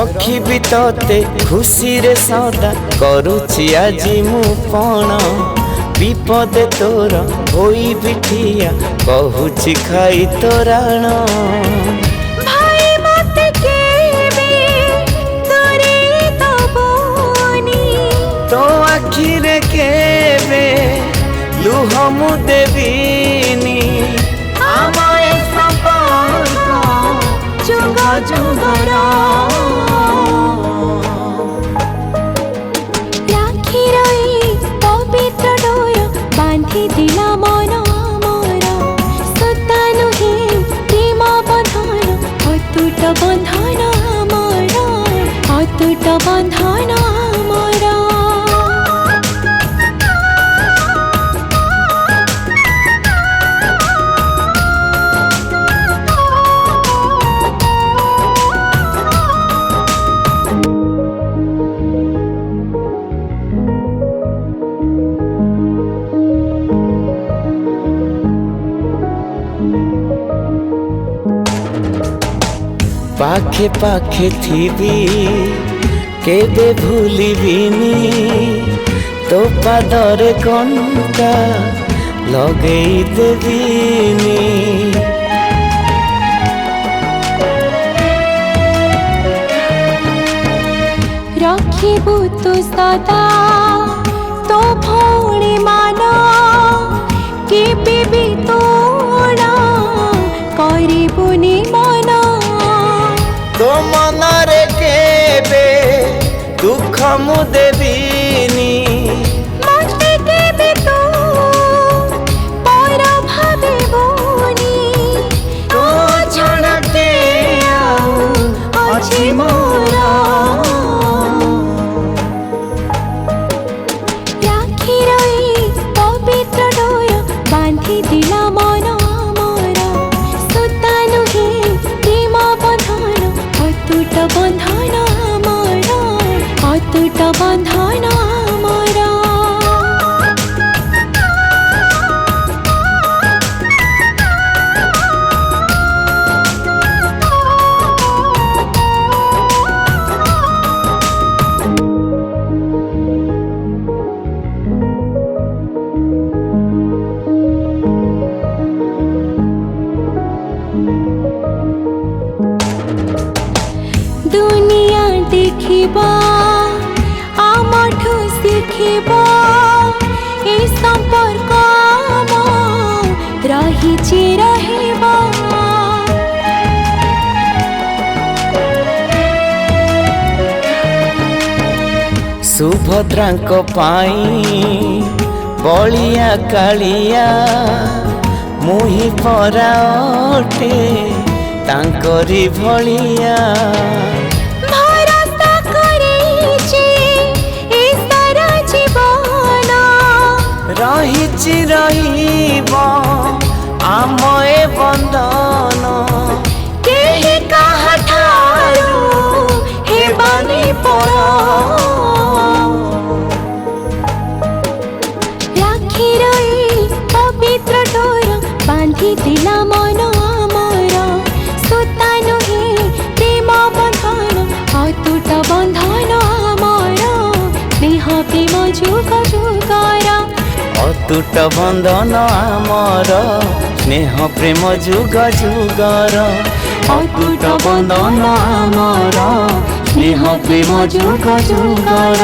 रखिबी तोते खुशी रे सदा करुछि आजी मु पण विपदे तोर होई बिठिया कहुछि खाई तोराण भाई मते केबे तोरे दबोनी तो आखिरे केबे लुह मु देबीनी आमाय संपर्क जुग जुगरा राखी रही पवित्र डोर बांधी दिला मन मोर सता नुहे प्रेम बंधन अतुट बंधन मोर अतुट बंधन मोर पाखे पाखे थीबी केबे भूलिबिनी तो पादरे कंटा लगेई देबीनी रखिबु तु सदा तो भौणी मान केबे भी तोड़ा करिबुनी मन तो मनरे केबे दुख मु देबीनी मते केबे तू पर भाबिबुनी तो छड़ते आउ अछि मोरा राखी रही पवित्र डोर बांधी दिला मन मोर सुता नुहे प्रेम बंधन अतुट बंधन मोर अतुट बंधन मोर दुनिया देखिबा आमठु सिखिबा ए संपर्क रहिछि रहिबा सुभद्रांक पाई बलिया कालिया मुही परा अटे तांकरी भलिया भरोसा करिछि ए सारा जीवन रहिछि रहिब आम ए बंधन केहि काहा ठारू हेबानी पर राखी रही पवित्र डोर बांधी दिला मन मोर सुता नुहे प्रेम बंधन अतुट बंधन मोर स्नेह प्रेम जुग जुगर अतुट बंधन आमर स्नेह प्रेम जुग जुगर अतुट बंधन आमर स्नेह प्रेम जुग जुगर।